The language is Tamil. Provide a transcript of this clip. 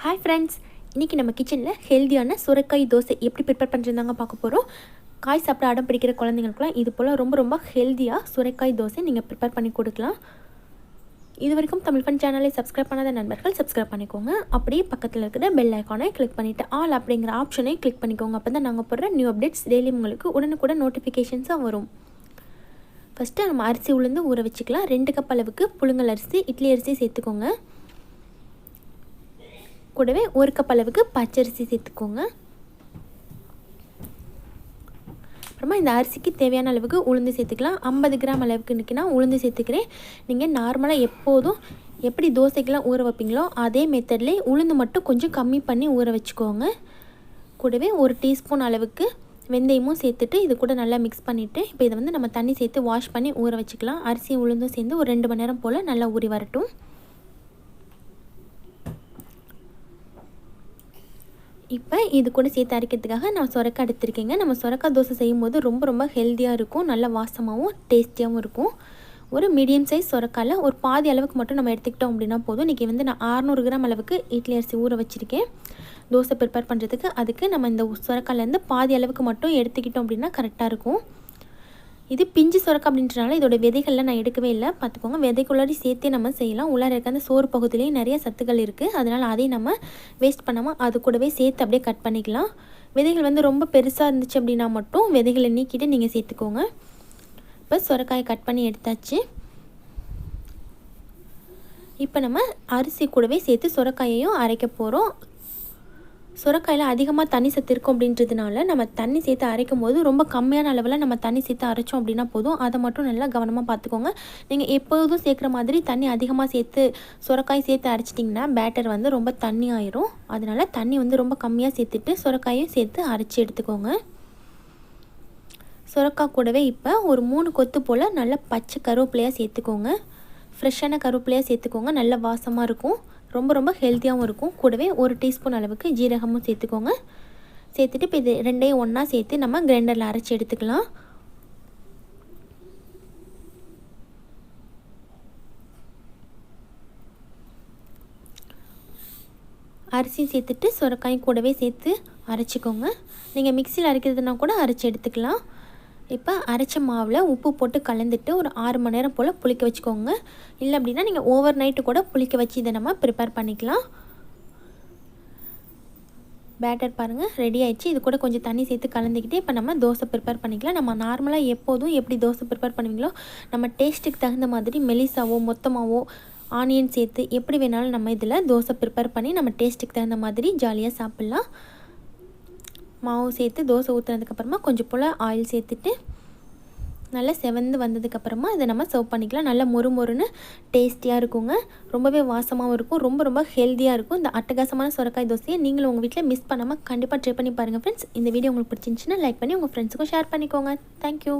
ஹாய் ஃப்ரெண்ட்ஸ், இன்றைக்கி நம்ம கிச்சனில் ஹெல்த்தியான சுரைக்காய் தோசை எப்படி ப்ரிப்பேர் பண்ணுறதாங்க பார்க்க போகிறோம். காய் சாப்பிட அடம் பிடிக்கிற குழந்தைங்களுக்குலாம் இது போல் ரொம்ப ஹெல்த்தியாக சுரைக்காய் தோசை நீங்கள் ப்ரிப்பேர் பண்ணி கொடுக்கலாம். இது வரைக்கும் தமிழ் ஃபன் சேனலை சப்ஸ்கிரைப் பண்ணாத நண்பர்கள் சப்ஸ்கிரைப் பண்ணிக்கோங்க. அப்படியே பக்கத்தில் இருக்கிற பெல் ஐக்கானை கிளிக் பண்ணிவிட்டு ஆல் அப்படிங்கிற ஆப்ஷனை கிளிக் பண்ணிக்கோங்க. அப்போ தான் நாங்கள் போடுற நியூ அப்டேட்ஸ் டெய்லி உங்களுக்கு உடனுக்குடன் நோட்டிஃபிகேஷன்ஸாக வரும். ஃபஸ்ட்டு நம்ம அரிசி உளுந்து ஊற வச்சுக்கலாம். 2 கப் அளவுக்கு புழுங்கல் அரிசி, இட்லி அரிசி சேர்த்துக்கோங்க. கூடவே 1 கப் அளவுக்கு பச்சரிசி சேர்த்துக்கோங்க. அப்புறமா இந்த அரிசிக்கு தேவையான அளவுக்கு உளுந்து சேர்த்துக்கலாம். 50 கிராம் அளவுக்கு இன்றைக்கி உளுந்து சேர்த்துக்கிறேன். நீங்கள் நார்மலாக எப்போதும் எப்படி தோசைக்கெலாம் ஊற வைப்பீங்களோ அதே மெத்தட்லேயே உளுந்து மட்டும் கொஞ்சம் கம்மி பண்ணி ஊற வச்சுக்கோங்க. கூடவே 1 டீஸ்பூன் அளவுக்கு வெந்தயமும் சேர்த்துட்டு இது கூட நல்லா மிக்ஸ் பண்ணிவிட்டு இப்போ இதை நம்ம தண்ணி சேர்த்து வாஷ் பண்ணி ஊற வச்சுக்கலாம். அரிசி உளுந்தும் சேர்ந்து ஒரு 2 மணி நேரம் போல் நல்லா ஊறி வரட்டும். இப்போ இது கூட சேர்த்து அரைக்கிறதுக்காக நான் சுரக்காய் எடுத்துருக்கேங்க. நம்ம சுரக்காய் தோசை செய்யும்போது ரொம்ப ஹெல்த்தியாக இருக்கும், நல்ல வாசமாகவும் டேஸ்டியாகவும் இருக்கும். ஒரு மீடியம் சைஸ் சுரக்காயில் ஒரு பாதி அளவுக்கு மட்டும் நம்ம எடுத்துக்கிட்டோம் அப்படின்னா போதும். இன்றைக்கி நான் 600 கிராம் அளவுக்கு இட்லி அரிசி ஊற வச்சுருக்கேன் தோசை ப்ரிப்பேர் பண்ணுறதுக்கு. அதுக்கு நம்ம இந்த சுரக்காயிலேருந்து பாதி அளவுக்கு மட்டும் எடுத்துக்கிட்டோம் அப்படின்னா கரெக்டாக இருக்கும். இது பிஞ்சு சுரக்காய் அப்படின்றனால இதோட விதைகள்லாம் நான் எடுக்கவே இல்லை. பார்த்துக்கோங்க, விதைக்குள்ளாடி சேர்த்தே நம்ம செய்யலாம். உள்ளார இருக்க அந்த சோறு பகுதியிலேயும் நிறைய சத்துக்கள் இருக்குது. அதனால் அதையும் நம்ம வேஸ்ட் பண்ணாமல் அது கூடவே சேர்த்து அப்படியே கட் பண்ணிக்கலாம். விதைகள் ரொம்ப பெருசாக இருந்துச்சு அப்படின்னா மட்டும் விதைகளை நீக்கிட்டு நீங்கள் சேர்த்துக்கோங்க. இப்போ சுரக்காயை கட் பண்ணி எடுத்தாச்சு. இப்போ நம்ம அரிசி கூடவே சேர்த்து சுரக்காயையும் அரைக்க போகிறோம். சுரக்காயில் அதிகமாக தண்ணி சத்து இருக்கும் அப்படின்றதுனால நம்ம தண்ணி சேர்த்து அரைக்கும் போது ரொம்ப கம்மியான அளவில் நம்ம தண்ணி சேர்த்து அரைச்சோம் அப்படின்னா போதும். அதை மட்டும் நல்லா கவனமாக பார்த்துக்கோங்க. நீங்கள் எப்போதும் சேர்க்குற மாதிரி தண்ணி அதிகமாக சேர்த்து சுரக்காய் சேர்த்து அரைச்சிட்டிங்கன்னா பேட்டர் ரொம்ப தண்ணி ஆயிரும். அதனால் தண்ணி ரொம்ப கம்மியாக சேர்த்துட்டு சுரக்காயும் சேர்த்து அரைச்சி எடுத்துக்கோங்க. சுரக்காய் கூடவே இப்போ ஒரு 3 கொத்து போல் நல்ல பச்சை கருவேப்பிலையாக சேர்த்துக்கோங்க. ஃப்ரெஷ்ஷான கருவேப்பிலையாக சேர்த்துக்கோங்க, நல்ல வாசமாக இருக்கும், ரொம்ப ஹெல்த்தியாகவும் இருக்கும். கூடவே 1 டீஸ்பூன் அளவுக்கு ஜீரகமும் சேர்த்துக்கோங்க. சேர்த்துட்டு இப்போ இது ரெண்டையும் ஒன்றா சேர்த்து நம்ம கிரைண்டரில் அரைச்சி எடுத்துக்கலாம். அரிசியும் சேர்த்துட்டு சுரக்காயும் கூடவே சேர்த்து அரைச்சிக்கோங்க. நீங்கள் மிக்சியில் அரைக்கிறதுனா கூட அரைச்சி எடுத்துக்கலாம். இப்போ அரைச்ச மாவில் உப்பு போட்டு கலந்துட்டு ஒரு 6 மணி நேரம் போல் புளிக்க வச்சுக்கோங்க. இல்லை அப்படின்னா நீங்கள் ஓவர் நைட்டு கூட புளிக்க வச்சு இதை நம்ம ப்ரிப்பேர் பண்ணிக்கலாம். பேட்டர் பாருங்கள் ரெடி ஆயிடுச்சு. இது கூட கொஞ்சம் தண்ணி சேர்த்து கலந்துக்கிட்டு இப்போ நம்ம தோசை ப்ரிப்பேர் பண்ணிக்கலாம். நம்ம நார்மலாக எப்போதும் எப்படி தோசை ப்ரிப்பேர் பண்ணுவீங்களோ நம்ம டேஸ்ட்டுக்கு தகுந்த மாதிரி மெலிசாவோ மொத்தமாகவோ ஆனியன் சேர்த்து எப்படி வேணாலும் நம்ம இதில் தோசை ப்ரிப்பேர் பண்ணி நம்ம டேஸ்ட்டுக்கு தகுந்த மாதிரி ஜாலியாக சாப்பிட்லாம். மாவு சேர்த்து தோசை ஊற்றுனதுக்கப்புறமா கொஞ்சம் போல் ஆயில் சேர்த்துட்டு நல்லா செவந்து வந்ததுக்கப்புறமா இதை நம்ம சர்வ் பண்ணிக்கலாம். நல்லா மொறுன்னு டேஸ்டியாக இருக்குங்க, ரொம்பவே வாசமாகவும் இருக்கும், ரொம்ப ஹெல்த்தியாக இருக்கும். இந்த அட்டகாசமான சுரக்காய் தோசையை நீங்களும் உங்கள் வீட்டில் மிஸ் பண்ணாமல் கண்டிப்பாக ட்ரை பண்ணி பாருங்கள் ஃப்ரெண்ட்ஸ். இந்த வீடியோ உங்களுக்கு பிடிச்சிருந்துச்சுன்னா லைக் பண்ணி உங்கள் ஃப்ரெண்ட்ஸுக்கும் ஷேர் பண்ணிக்கோங்க. தேங்க்யூ.